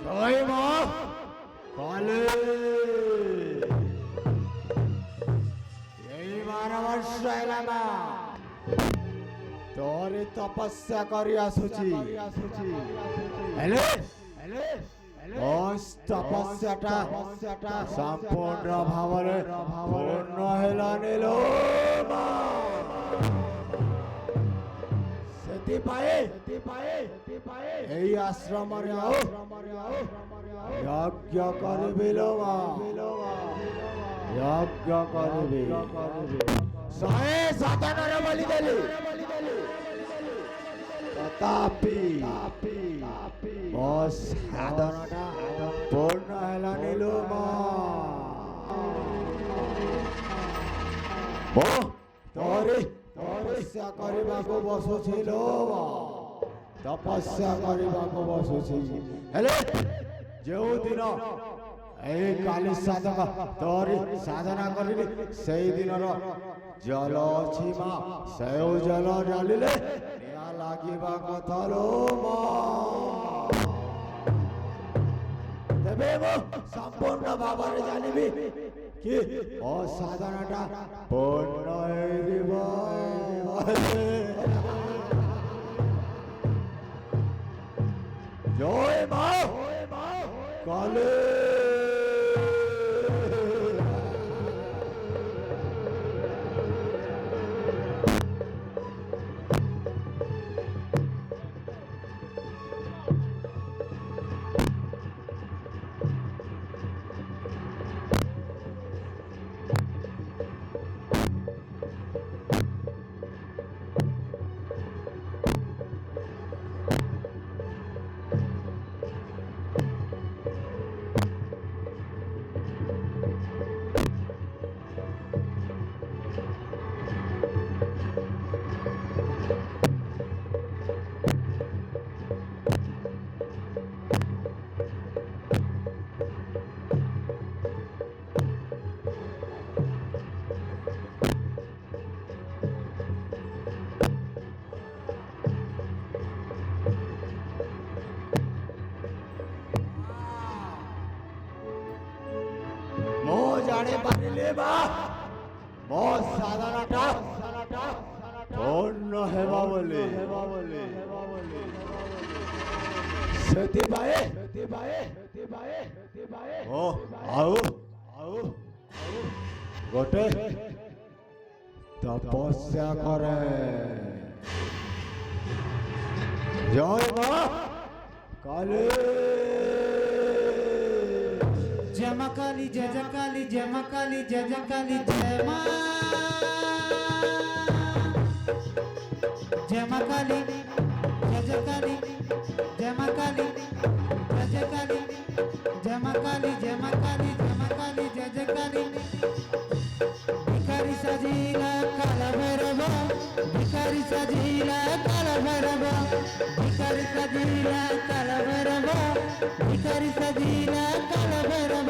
জয় মা কালী। এইবার অবশ্য এলাম তোর তপস্যা করি আসুছি। তপস্যাটা সম্পূর্ণ ভাবে পূর্ণ হেলা নিল এই আশ্রমরে যজ্ঞ করবিল মা, যজ্ঞ করবি। শহে সাধনার বলি দেলি, তথাপি সাধনাটা পূর্ণ হেলা নিল মা। তপস্যা କରିବାକୁ বসুছিল, তপস্যা କରିବାକୁ ବସୁଛି। ହେଲେ ଯେଉଁଦିନ ଏଇ କାଲି ସାଧକ ତୋରି ସାଧନା କରିଲି ସେଇଦିନର ଜଳ ଅଛି ମା, ସେଉ ଜଳ ଢାଳିଲେ ନିଆଁ ଲାଗିବା କଥା ଲୋ ମା। ତେବେ ମୁଁ ସମ୍ପୂର୍ଣ୍ଣ ଭାବରେ ଜାଣିବି କି ଓ ସାଧନାଟା ପୂର୍ଣ୍ଣ ହେଇଯିବ। জয় মা কালী। জানি পারিলে বা ମୋ ସାଧନାଟା ପୂର୍ଣ୍ଣ ହେବା ବୋଲି। ସେଥିପାଇଁ ଆଉ ଗୋଟେ ତପସ୍ୟା କରେ। ଜୟ ମା କାলী। जय मां काली, जय जय काली, जय मां काली, जय जय काली, जय मां। जय मां काली, जय जय काली, जय मां काली, जय जय काली, जय मां काली, जय मां काली, जय मां काली, जय जय काली। भिखारी सजीला काला भैरव, भिखारी सजीला काला भैरव, भिखारी सजीला काला भैरव, भिखारी सजीला काला भैरव,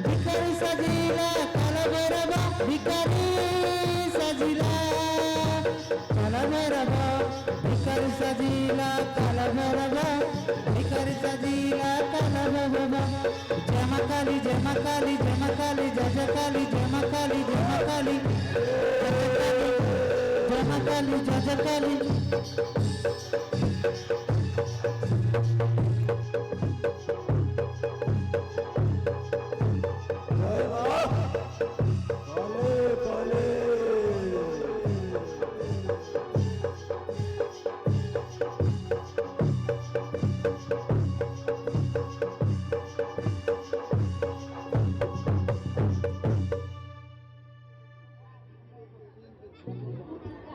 भिखारी सजीला काला भैरव, भिखारी सजीला काला भैरव, भिखारी सजीला काला भैरव, भिखारी सजीला काला भैरव। जय मां काली, जय मां काली, जय मां काली, जय जय काली, जय मां काली, जय मां काली, जय मां काली, जय जय काली।